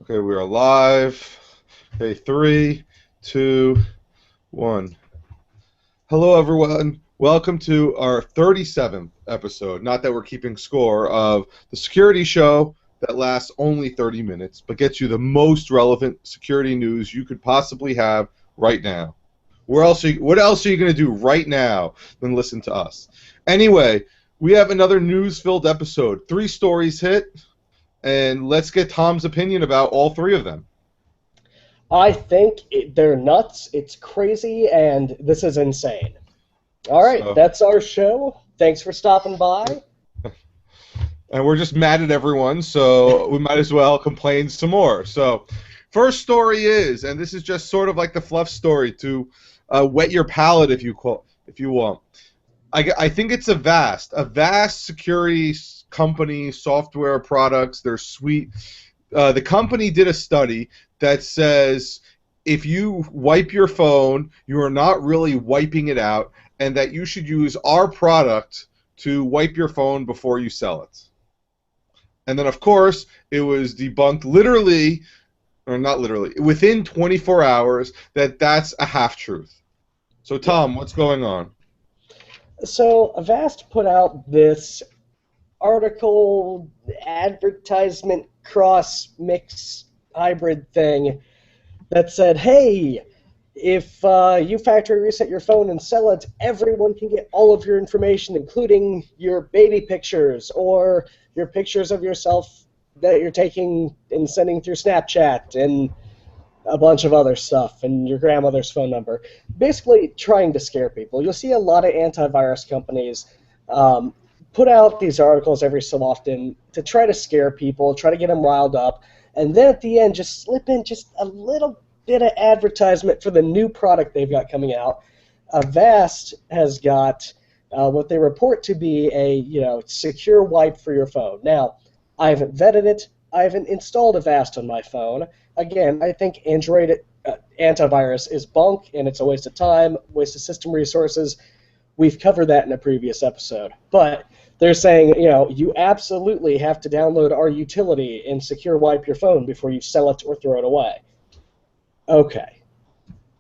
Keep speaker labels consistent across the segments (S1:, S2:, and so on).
S1: Okay, we are live. Okay, 3, 2, 1. Hello, everyone. Welcome to our 37th episode. Not that we're keeping score of the security show that lasts only 30 minutes, but gets you the most relevant security news you could possibly have right now. What else are you going to do right now than listen to us? Anyway, we have another news-filled episode. 3 stories hit. And let's get Tom's opinion about all 3 of them.
S2: I think they're nuts, it's crazy, and this is insane. All right, that's our show. Thanks for stopping by.
S1: And we're just mad at everyone, so we might as well complain some more. So, first story is, and this is just sort of like the fluff story to wet your palate if you want. I think it's Avast. Avast security company, software products, they're sweet. The company did a study that says if you wipe your phone, you are not really wiping it out, and that you should use our product to wipe your phone before you sell it. And then, of course, it was debunked literally, or not literally, within 24 hours that that's a half-truth. So, Tom, what's going on?
S2: So, Avast put out this article, advertisement, cross-mix, hybrid thing that said, hey, if you factory reset your phone and sell it, everyone can get all of your information, including your baby pictures or your pictures of yourself that you're taking and sending through Snapchat and a bunch of other stuff, and your grandmother's phone number. Basically trying to scare people. You'll see a lot of antivirus companies put out these articles every so often to try to scare people, try to get them riled up, and then at the end just slip in just a little bit of advertisement for the new product they've got coming out. Avast has got what they report to be a secure wipe for your phone. Now, I haven't vetted it. I haven't installed Avast on my phone. Again, I think Android antivirus is bunk, and it's a waste of time, waste of system resources. We've covered that in a previous episode. But they're saying, you absolutely have to download our utility and secure wipe your phone before you sell it or throw it away. Okay.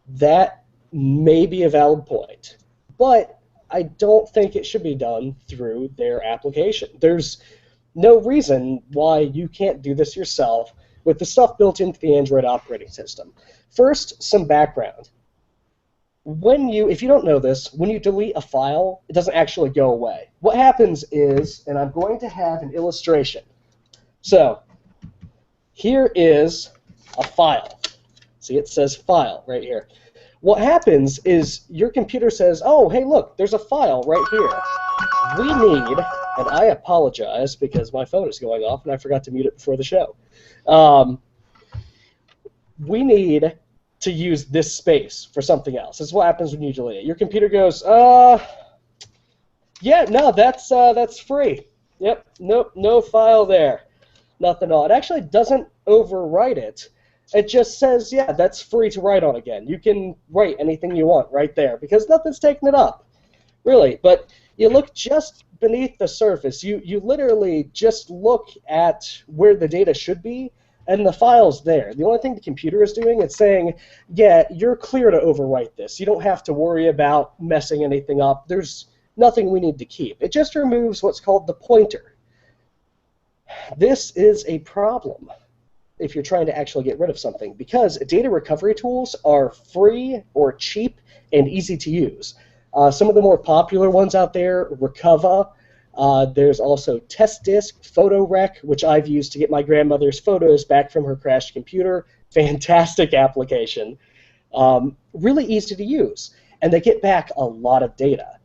S2: That may be a valid point. But I don't think it should be done through their application. There's no reason why you can't do this yourself with the stuff built into the Android operating system. First, some background. If you don't know this, when you delete a file, it doesn't actually go away. What happens is, and I'm going to have an illustration. So, here is a file. See, it says file right here. What happens is your computer says, oh, hey, look, there's a file right here. We need, and I apologize because my phone is going off and I forgot to mute it before the show. We need to use this space for something else. This is what happens when you delete it. Your computer goes, yeah, no, that's free. Yep, nope, no file there. Nothing on. It actually doesn't overwrite it. It just says, yeah, that's free to write on again. You can write anything you want right there because nothing's taking it up, really. But you look just beneath the surface. You literally just look at where the data should be, and the file's there. The only thing the computer is doing is saying, yeah, you're clear to overwrite this. You don't have to worry about messing anything up. There's nothing we need to keep. It just removes what's called the pointer. This is a problem if you're trying to actually get rid of something, because data recovery tools are free or cheap and easy to use. Some of the more popular ones out there, Recover. There's also Test Disk, PhotoRec, which I've used to get my grandmother's photos back from her crashed computer. Fantastic application. Really easy to use. And they get back a lot of data.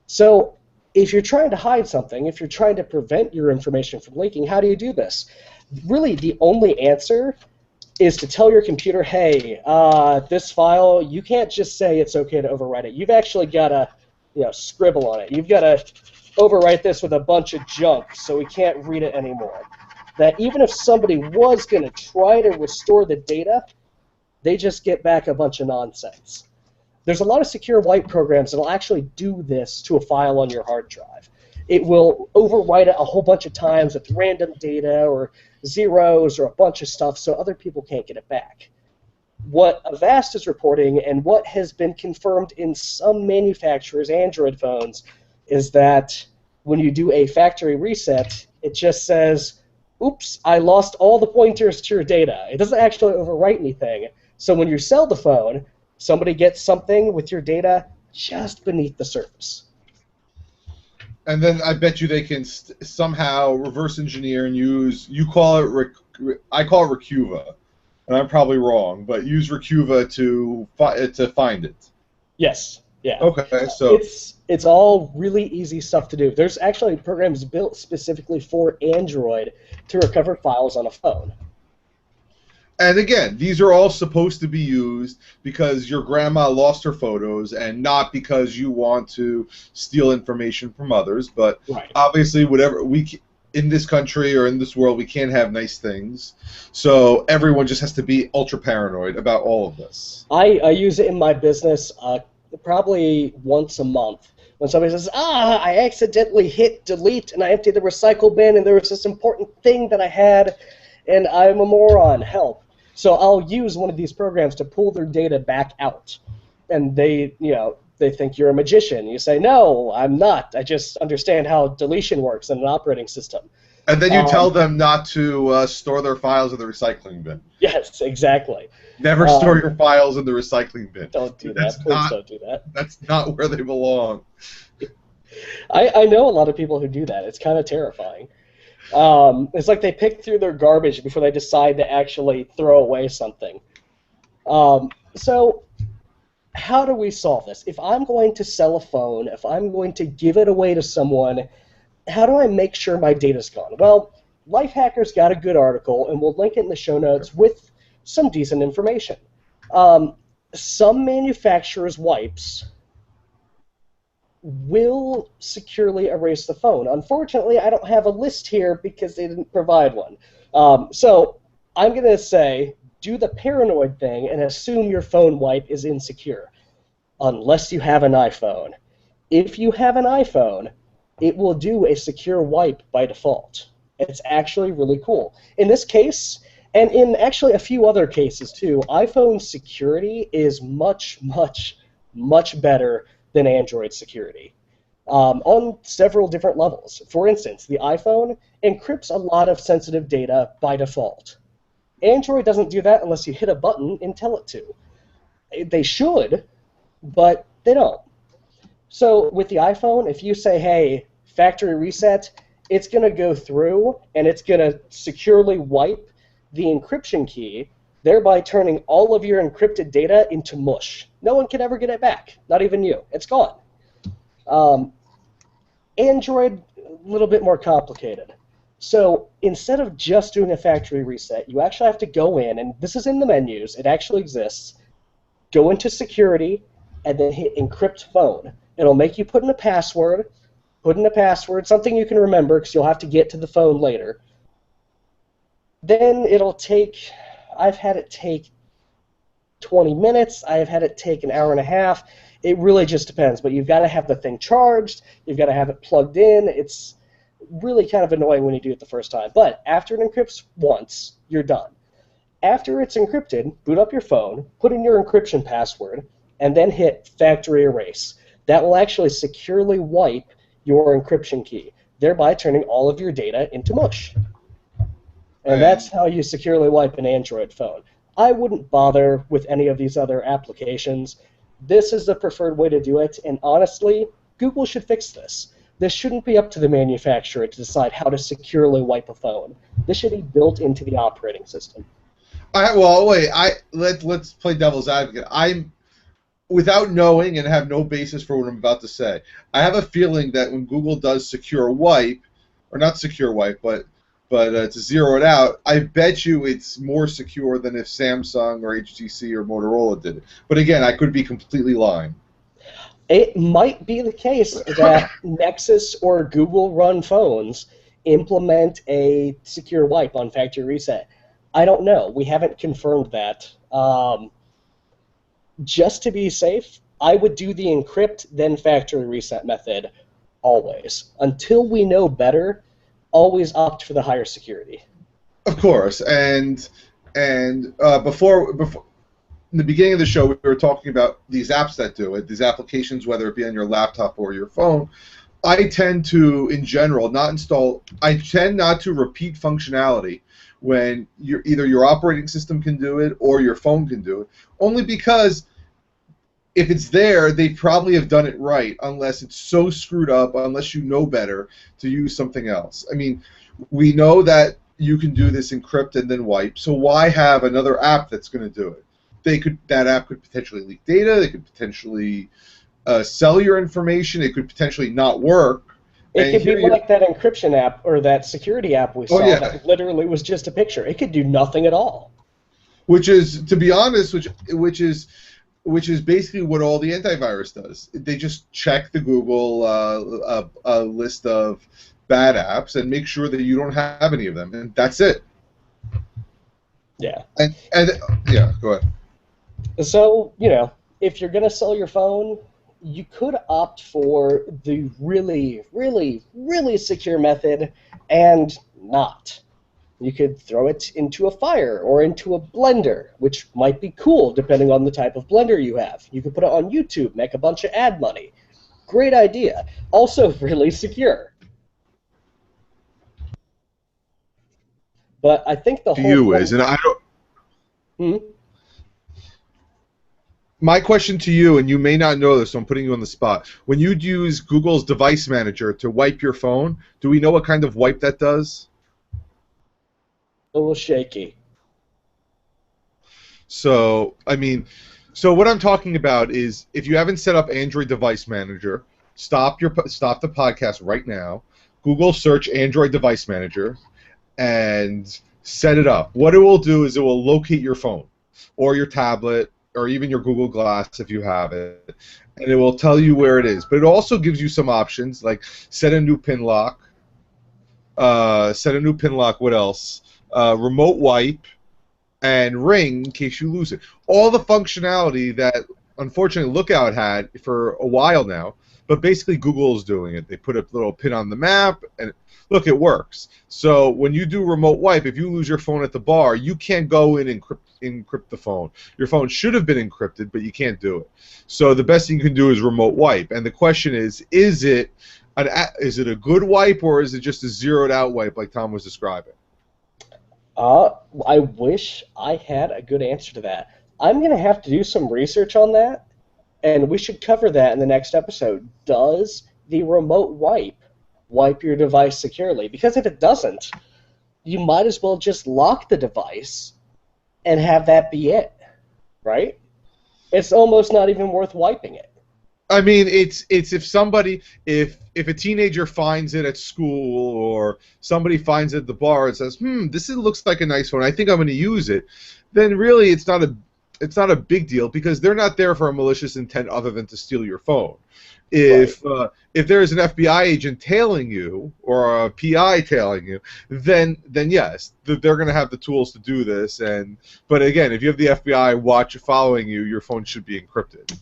S2: So if you're trying to hide something, if you're trying to prevent your information from leaking, how do you do this? Really, the only answer is to tell your computer, hey, this file, you can't just say it's okay to overwrite it. You've actually got to scribble on it. You've got to overwrite this with a bunch of junk so we can't read it anymore. That even if somebody was going to try to restore the data, they just get back a bunch of nonsense. There's a lot of secure wipe programs that will actually do this to a file on your hard drive. it will overwrite it a whole bunch of times with random data or zeros or a bunch of stuff so other people can't get it back. What Avast is reporting, and what has been confirmed in some manufacturers' Android phones, is that when you do a factory reset, it just says, oops, I lost all the pointers to your data. It doesn't actually overwrite anything. So when you sell the phone, somebody gets something with your data just beneath the surface.
S1: And then I bet you they can somehow reverse engineer and use, you call it, I call it Recuva, and I'm probably wrong, but use Recuva to find it.
S2: Yes. Yeah.
S1: Okay, so
S2: it's all really easy stuff to do. There's actually programs built specifically for Android to recover files on a phone.
S1: And again, these are all supposed to be used because your grandma lost her photos and not because you want to steal information from others. But
S2: right.
S1: Obviously, whatever in this country or in this world, we can't have nice things. So everyone just has to be ultra paranoid about all of this.
S2: I use it in my business probably once a month. When somebody says, I accidentally hit delete and I emptied the recycle bin and there was this important thing that I had and I'm a moron, help. So I'll use one of these programs to pull their data back out. And they think you're a magician. You say, no, I'm not. I just understand how deletion works in an operating system.
S1: And then you tell them not to store their files in the recycling bin.
S2: Yes, exactly.
S1: Never store your files in the recycling bin.
S2: Don't do that. Please don't do that.
S1: That's not where they belong.
S2: I know a lot of people who do that. It's kind of terrifying. It's like they pick through their garbage before they decide to actually throw away something. So how do we solve this? If I'm going to sell a phone, if I'm going to give it away to someone, how do I make sure my data's gone? Well, Lifehacker's got a good article, and we'll link it in the show notes with some decent information. Some manufacturers' wipes will securely erase the phone. Unfortunately, I don't have a list here because they didn't provide one. So I'm going to say, do the paranoid thing and assume your phone wipe is insecure, unless you have an iPhone. If you have an iPhone, it will do a secure wipe by default. It's actually really cool. In this case, and in actually a few other cases too, iPhone security is much, much, much better than Android security on several different levels. For instance, the iPhone encrypts a lot of sensitive data by default. Android doesn't do that unless you hit a button and tell it to. They should, but they don't. So with the iPhone, if you say, hey, factory reset, it's going to go through and it's going to securely wipe the encryption key, thereby turning all of your encrypted data into mush. No one can ever get it back, not even you. It's gone. Android, a little bit more complicated. So instead of just doing a factory reset, you actually have to go in, and this is in the menus, it actually exists, go into security, and then hit encrypt phone. It'll make you put in a password, something you can remember because you'll have to get to the phone later. Then it'll take, I've had it take 20 minutes, I've had it take an hour and a half. It really just depends, but you've got to have the thing charged, you've got to have it plugged in. It's really kind of annoying when you do it the first time. But after it encrypts once, you're done. After it's encrypted, boot up your phone, put in your encryption password, and then hit factory erase. That will actually securely wipe your encryption key, thereby turning all of your data into mush. And that's how you securely wipe an Android phone. I wouldn't bother with any of these other applications. This is the preferred way to do it, and honestly, Google should fix this. This shouldn't be up to the manufacturer to decide how to securely wipe a phone. This should be built into the operating system.
S1: Let's play devil's advocate. I'm, without knowing and have no basis for what I'm about to say, I have a feeling that when Google does secure wipe, or not secure wipe, but to zero it out, I bet you it's more secure than if Samsung or HTC or Motorola did it. But again, I could be completely lying.
S2: It might be the case that Nexus or Google-run phones implement a secure wipe on factory reset. I don't know. We haven't confirmed that. Just to be safe, I would do the encrypt then factory reset method always. Until we know better, always opt for the higher security.
S1: Of course, and before in the beginning of the show, we were talking about these apps that do it, these applications, whether it be on your laptop or your phone. I tend to, in general, I tend not to repeat functionality when either your operating system can do it or your phone can do it, only because if it's there, they probably have done it right, unless it's so screwed up, unless you know better to use something else. I mean, we know that you can do this encrypt and then wipe, so why have another app that's going to do it? That app could potentially leak data. They could potentially sell your information. It could potentially not work.
S2: It could be like that encryption app or that security app we saw that literally was just a picture. It could do nothing at all.
S1: Which is, to be honest, which is basically what all the antivirus does. They just check the Google list of bad apps and make sure that you don't have any of them, and that's it.
S2: Yeah.
S1: And yeah, go ahead.
S2: So, if you're going to sell your phone, you could opt for the really, really, really secure method and not. You could throw it into a fire or into a blender, which might be cool depending on the type of blender you have. You could put it on YouTube, make a bunch of ad money. Great idea. Also really secure. But I think the whole
S1: view is, and I don't. My question to you, and you may not know this, so I'm putting you on the spot. When you'd use Google's Device Manager to wipe your phone, do we know what kind of wipe that does?
S2: A little shaky.
S1: So, what I'm talking about is, if you haven't set up Android Device Manager, stop the podcast right now. Google search Android Device Manager, and set it up. What it will do is it will locate your phone, or your tablet, or even your Google Glass if you have it, and it will tell you where it is. But it also gives you some options, like set a new pin lock. What else? Remote wipe, and ring in case you lose it. All the functionality that, unfortunately, Lookout had for a while now, but basically Google is doing it. They put a little pin on the map, and look, it works. So when you do remote wipe, if you lose your phone at the bar, you can't go in and encrypt the phone. Your phone should have been encrypted, but you can't do it. So the best thing you can do is remote wipe. And the question is it a good wipe, or is it just a zeroed out wipe like Tom was describing?
S2: I wish I had a good answer to that. I'm going to have to do some research on that, and we should cover that in the next episode. Does the remote wipe your device securely? Because if it doesn't, you might as well just lock the device and have that be it, right? It's almost not even worth wiping it.
S1: I mean, it's if a teenager finds it at school, or somebody finds it at the bar and says, looks like a nice phone, I think I'm going to use it, then really it's not a big deal, because they're not there for a malicious intent other than to steal your phone. If there is an FBI agent tailing you, or a PI tailing you, then yes, they're going to have the tools to do this. But again, if you have the FBI following you, your phone should be encrypted.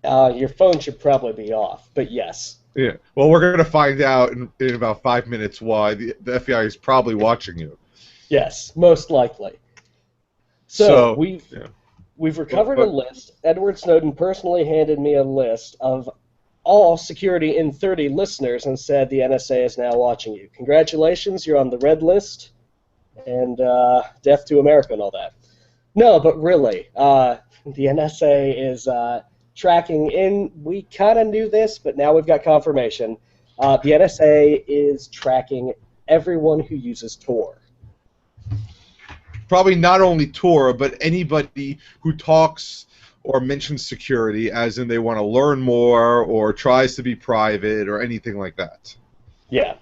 S2: Your phone should probably be off, but yes.
S1: Yeah. Well, we're going to find out in about 5 minutes why the FBI is probably watching you.
S2: Yes, most likely. So we've recovered a list. Edward Snowden personally handed me a list of all security in 30 listeners and said the NSA is now watching you. Congratulations, you're on the red list, and death to America and all that. No, but really, the NSA is tracking in. We kind of knew this, but now we've got confirmation. The NSA is tracking everyone who uses Tor.
S1: Probably not only Tor, but anybody who talks or mentions security, as in they want to learn more or tries to be private or anything like that.
S2: Yeah.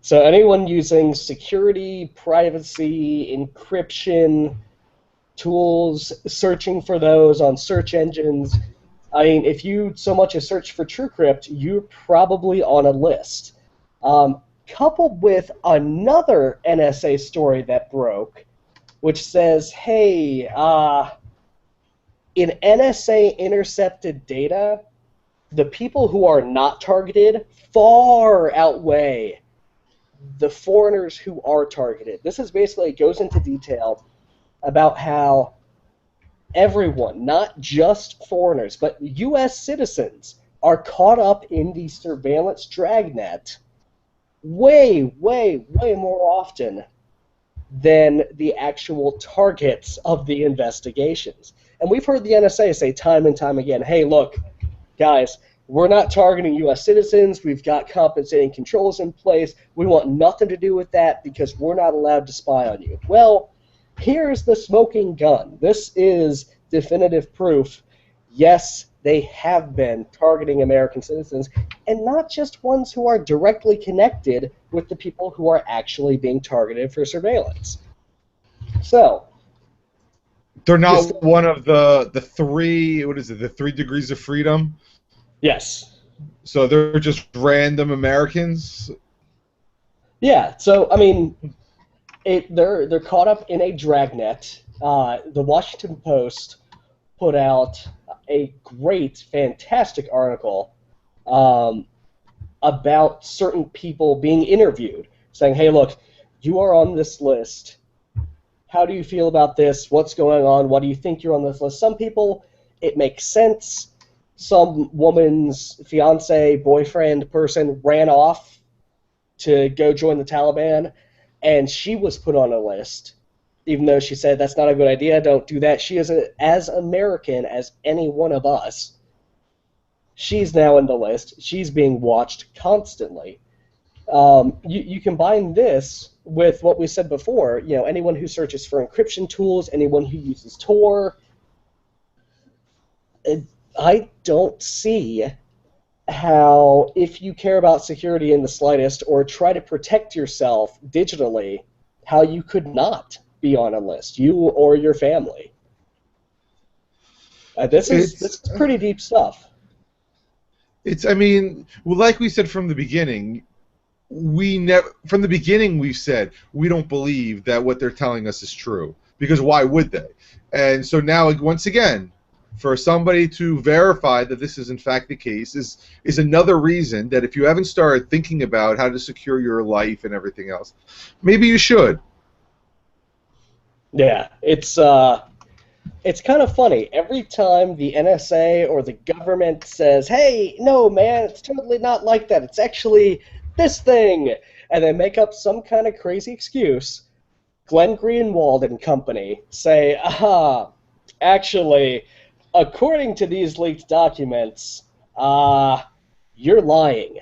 S2: So anyone using security, privacy, encryption tools, searching for those on search engines. I mean, if you so much as search for TrueCrypt, you're probably on a list. Coupled with another NSA story that broke, which says, hey, in NSA-intercepted data, the people who are not targeted far outweigh the foreigners who are targeted. This is basically, it goes into detail about how everyone, not just foreigners, but U.S. citizens, are caught up in the surveillance dragnet way, way, way more often than the actual targets of the investigations. And we've heard the NSA say time and time again, hey, look, guys, we're not targeting U.S. citizens. We've got compensating controls in place. We want nothing to do with that because we're not allowed to spy on you. Well, here's the smoking gun. This is definitive proof. Yes, they have been targeting American citizens, and not just ones who are directly connected with the people who are actually being targeted for surveillance. So,
S1: they're not one of the three, what is it, the 3 degrees of freedom?
S2: Yes.
S1: So they're just random Americans?
S2: Yeah, so, I mean, they're caught up in a dragnet. The Washington Post put out a great, fantastic article about certain people being interviewed, saying, hey, look, you are on this list. How do you feel about this? What's going on? Why do you think you're on this list? Some people, it makes sense. Some woman's fiance, boyfriend, person ran off to go join the Taliban, and she was put on a list, even though she said, that's not a good idea, don't do that. She is as American as any one of us. She's now in the list. She's being watched constantly. You combine this with what we said before, anyone who searches for encryption tools, anyone who uses Tor. I don't see how, if you care about security in the slightest or try to protect yourself digitally, how you could not be on a list, you or your family. This is pretty deep stuff.
S1: I mean, well, like we said from the beginning, from the beginning we've said we don't believe that what they're telling us is true, because why would they? And so now, once again, for somebody to verify that this is in fact the case is another reason that if you haven't started thinking about how to secure your life and everything else, maybe you should.
S2: Yeah, it's kind of funny. Every time the NSA or the government says, hey, no, man, it's totally not like that. It's actually this thing. And they make up some kind of crazy excuse. Glenn Greenwald and company say, actually, according to these leaked documents, you're lying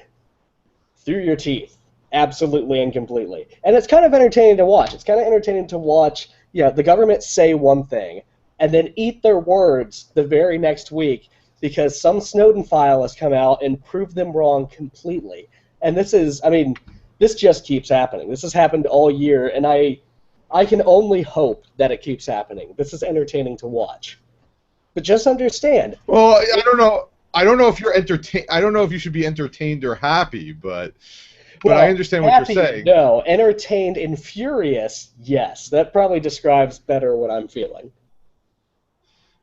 S2: through your teeth, absolutely and completely. And it's kind of entertaining to watch. It's kind of entertaining to watch, the government say one thing and then eat their words the very next week because some Snowden file has come out and proved them wrong completely. And this just keeps happening. This has happened all year, and I can only hope that it keeps happening. This is entertaining to watch. But just understand.
S1: Well, I don't know. I don't know if you're entertained. I don't know if you should be entertained or happy, but I understand what you're saying.
S2: No, entertained and furious. Yes, that probably describes better what I'm feeling.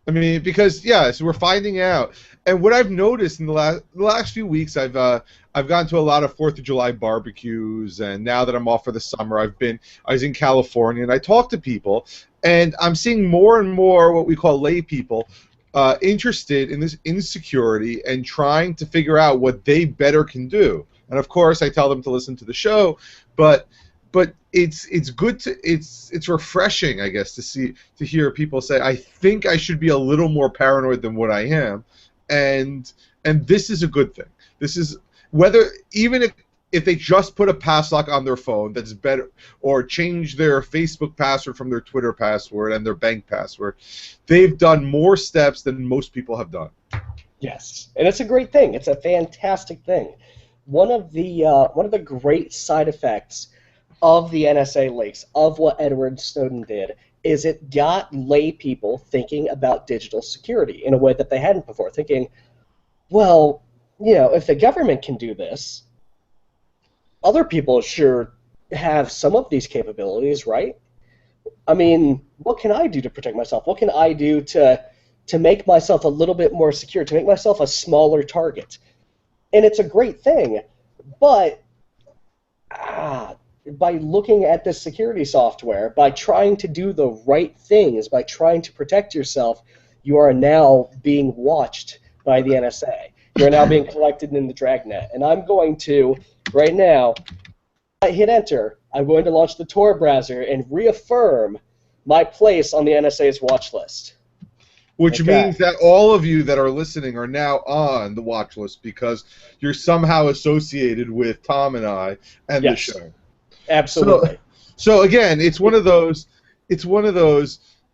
S1: I mean, because so we're finding out, and what I've noticed in the last few weeks, I've gone to a lot of 4th of July barbecues, and now that I'm off for the summer, I was in California, and I talked to people, and I'm seeing more and more what we call lay people interested in this insecurity and trying to figure out what they better can do. And of course, I tell them to listen to the show, but it's good it's refreshing, I guess, to hear people say, I think I should be a little more paranoid than what I am, and this is a good thing. This is even if they just put a passlock on their phone, that's better, or change their Facebook password from their Twitter password and their bank password, they've done more steps than most people have done.
S2: Yes, and it's a great thing. It's a fantastic thing. One of the great side effects of the NSA leaks, of what Edward Snowden did, is it got lay people thinking about digital security in a way that they hadn't before, thinking, well, if the government can do this, other people sure have some of these capabilities, right? I mean, what can I do to protect myself? What can I do to to make myself a little bit more secure, to make myself a smaller target. And it's a great thing, but by looking at this security software, by trying to do the right things, by trying to protect yourself, you are now being watched by the NSA. You're now being collected in the dragnet. And I'm going to, right now, I hit enter, I'm going to launch the Tor browser and reaffirm my place on the NSA's watch list.
S1: Which means that all of you that are listening are now on the watch list because you're somehow associated with Tom and I and the show.
S2: Absolutely.
S1: So again, it's one of those.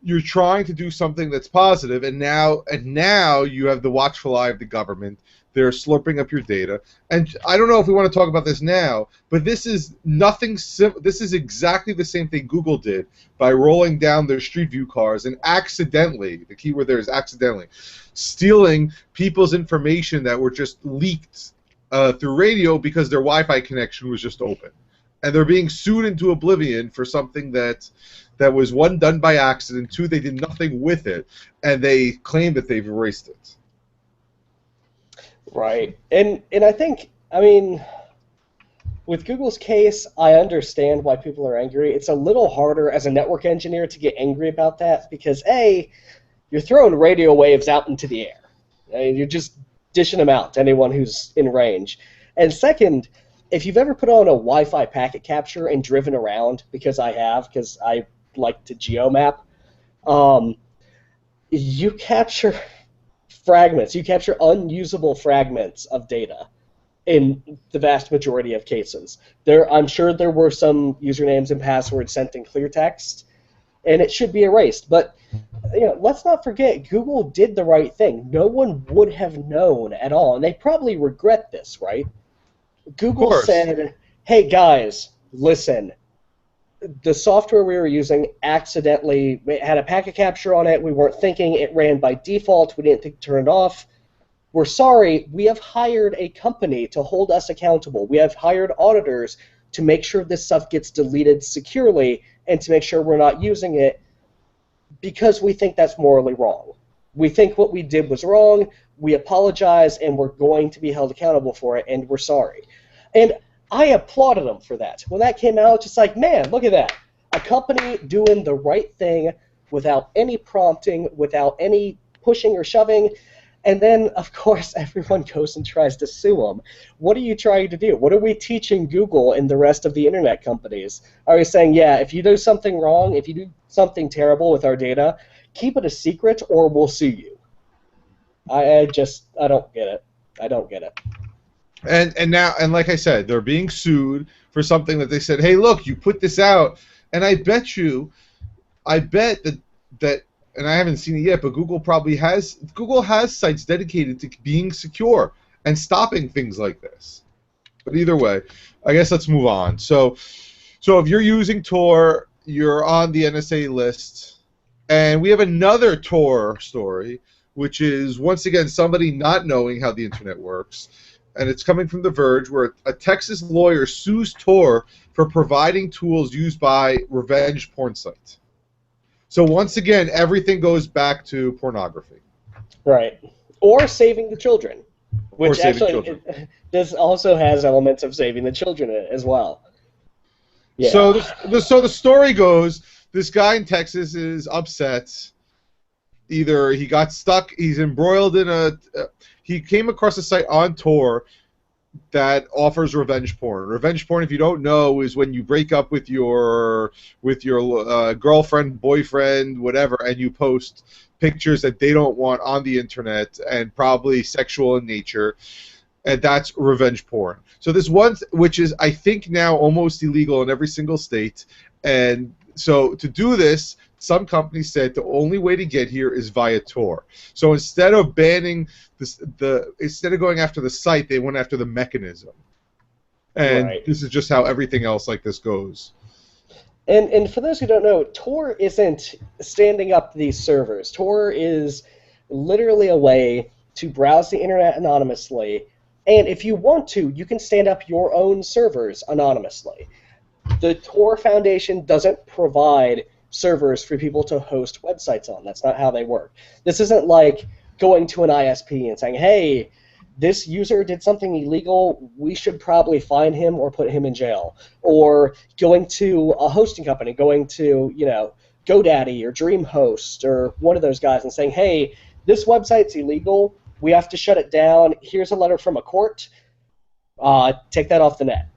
S1: You're trying to do something that's positive, and now you have the watchful eye of the government. They're slurping up your data, and I don't know if we want to talk about this now, but this is nothing. This is exactly the same thing Google did by rolling down their Street View cars and accidentally, the key word there is accidentally, stealing people's information that were just leaked through radio because their Wi-Fi connection was just open, and they're being sued into oblivion for something that was, one, done by accident, two, they did nothing with it, and they claim that they've erased it.
S2: Right. And I think, I mean, with Google's case, I understand why people are angry. It's a little harder as a network engineer to get angry about that because, A, you're throwing radio waves out into the air. You're just dishing them out to anyone who's in range. And second, if you've ever put on a Wi-Fi packet capture and driven around, because I like to geomap, you capture fragments. You capture unusable fragments of data in the vast majority of cases. I'm sure there were some usernames and passwords sent in clear text, and it should be erased. But let's not forget, Google did the right thing. No one would have known at all, and they probably regret this, right? Google said, hey, guys, listen. The software we were using accidentally had a packet capture on it. We weren't thinking. It ran by default. We didn't think to turn it off. We're sorry. We have hired a company to hold us accountable. We have hired auditors to make sure this stuff gets deleted securely and to make sure we're not using it because we think that's morally wrong. We think what we did was wrong. We apologize, and we're going to be held accountable for it, and we're sorry. And I applauded them for that. When that came out, just like, man, look at that. A company doing the right thing without any prompting, without any pushing or shoving. And then, of course, everyone goes and tries to sue them. What are you trying to do? What are we teaching Google and the rest of the internet companies? Are we saying, yeah, if you do something wrong, if you do something terrible with our data, keep it a secret or we'll sue you? I don't get it. I don't get it.
S1: And like I said, they're being sued for something that they said, hey, look, you put this out, and I bet that, and I haven't seen it yet, but Google has sites dedicated to being secure and stopping things like this. But either way, I guess let's move on. So if you're using Tor, you're on the NSA list, and we have another Tor story, which is, once again, somebody not knowing how the internet works. And it's coming from The Verge, where a Texas lawyer sues Tor for providing tools used by revenge porn sites. So once again, everything goes back to pornography.
S2: Right. Or saving the children, which actually this also has elements of saving the children in it as well. Yeah.
S1: So the story goes, this guy in Texas is upset. Either he got stuck, he's embroiled in he came across a site on Tor that offers revenge porn. Revenge porn, if you don't know, is when you break up with your girlfriend, boyfriend, whatever, and you post pictures that they don't want on the internet and probably sexual in nature, and that's revenge porn. So this one, which is, I think, now almost illegal in every single state, and so to do this, some companies said the only way to get here is via Tor. So instead of banning instead of going after the site, they went after the mechanism. And This is just how everything else like this goes.
S2: And for those who don't know, Tor isn't standing up these servers. Tor is literally a way to browse the internet anonymously. And if you want to, you can stand up your own servers anonymously. The Tor Foundation doesn't provide servers for people to host websites on. That's not how they work. This isn't like going to an ISP and saying, hey, this user did something illegal, we should probably fine him or put him in jail. Or going to a hosting company, going to, GoDaddy or DreamHost or one of those guys and saying, hey, this website's illegal, we have to shut it down, here's a letter from a court, take that off the net.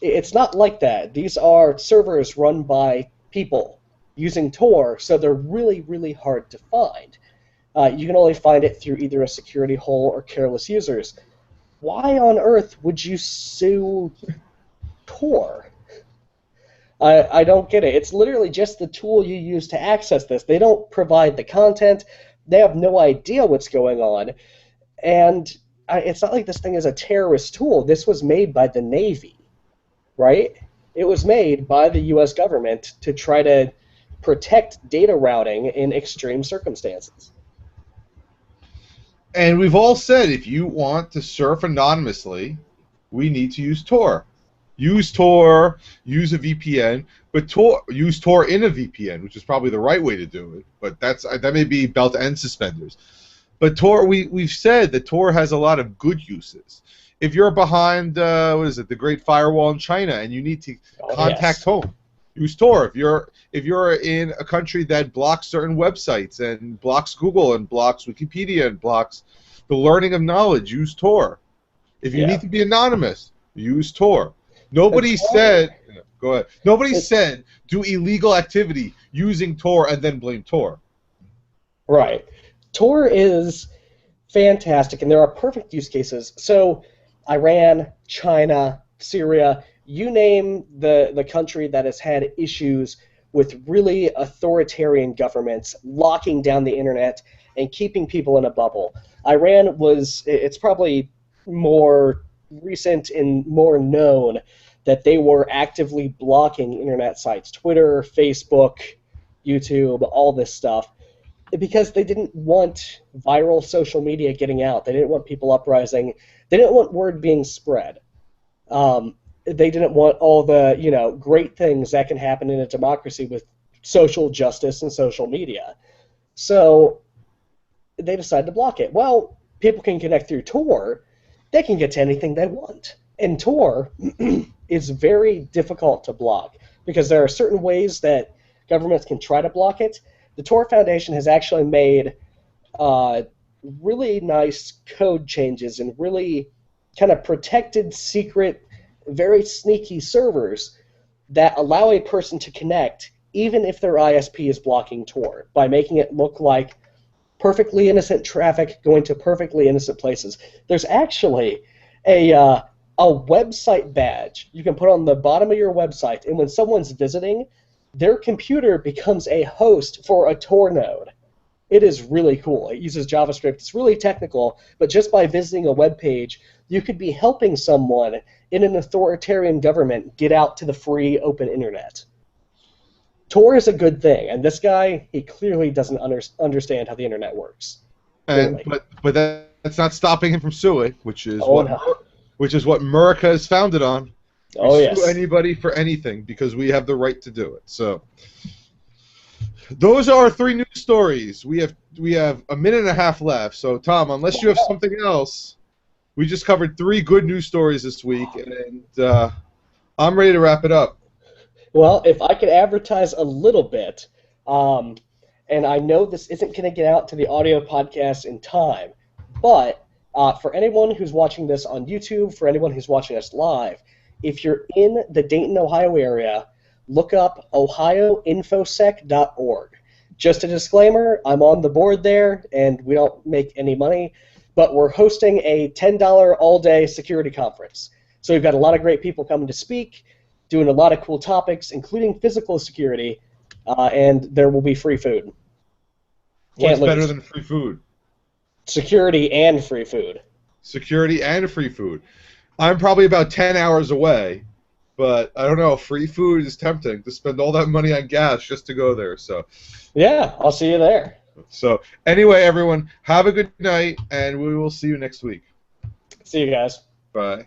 S2: It's not like that. These are servers run by people using Tor, so they're really, really hard to find. You can only find it through either a security hole or careless users. Why on earth would you sue Tor? I don't get it. It's literally just the tool you use to access this. They don't provide the content. They have no idea what's going on. And it's not like this thing is a terrorist tool. This was made by the Navy, right? It was made by the U.S. government to try to protect data routing in extreme circumstances.
S1: And we've all said if you want to surf anonymously, we need to use Tor. Use Tor, use a VPN, but use Tor in a VPN, which is probably the right way to do it. But that may be belt and suspenders. But Tor, we've said that Tor has a lot of good uses. If you're behind, the Great Firewall in China, and you need to contact home, use Tor. If you're in a country that blocks certain websites and blocks Google and blocks Wikipedia and blocks the learning of knowledge, use Tor. If you need to be anonymous, use Tor. Nobody said. Go ahead. Nobody said do illegal activity using Tor and then blame Tor.
S2: Right. Tor is fantastic, and there are perfect use cases. So Iran, China, Syria, you name the country that has had issues with really authoritarian governments locking down the internet and keeping people in a bubble. Iran it's probably more recent and more known that they were actively blocking internet sites, Twitter, Facebook, YouTube, all this stuff, because they didn't want viral social media getting out. They didn't want people uprising. They didn't want word being spread. They didn't want all the great things that can happen in a democracy with social justice and social media. So they decided to block it. Well, people can connect through Tor. They can get to anything they want. And Tor is very difficult to block because there are certain ways that governments can try to block it. The Tor Foundation has actually made really nice code changes and really kind of protected, secret, very sneaky servers that allow a person to connect even if their ISP is blocking Tor by making it look like perfectly innocent traffic going to perfectly innocent places. There's actually a website badge you can put on the bottom of your website, and when someone's visiting, their computer becomes a host for a Tor node. It is really cool. It uses JavaScript. It's really technical, but just by visiting a web page, you could be helping someone in an authoritarian government get out to the free open internet. Tor is a good thing, and this guy, he clearly doesn't understand how the internet works.
S1: But that's not stopping him from suing, which is what America is founded on. Sue anybody for anything because we have the right to do it. So those are our 3 news stories. We have a minute and a half left. So Tom, unless you have something else, we just covered 3 good news stories this week, and I'm ready to wrap it up.
S2: Well, if I could advertise a little bit, and I know this isn't going to get out to the audio podcast in time, but for anyone who's watching this on YouTube, for anyone who's watching us live, if you're in the Dayton, Ohio area, look up ohioinfosec.org. Just a disclaimer, I'm on the board there, and we don't make any money, but we're hosting a $10 all-day security conference. So we've got a lot of great people coming to speak, doing a lot of cool topics, including physical security, and there will be free food.
S1: What's better than free food?
S2: Security and free food.
S1: Security and free food. I'm probably about 10 hours away, but I don't know. Free food is tempting to spend all that money on gas just to go there. So,
S2: yeah, I'll see you there.
S1: So, anyway, everyone, have a good night, and we will see you next week.
S2: See you guys.
S1: Bye.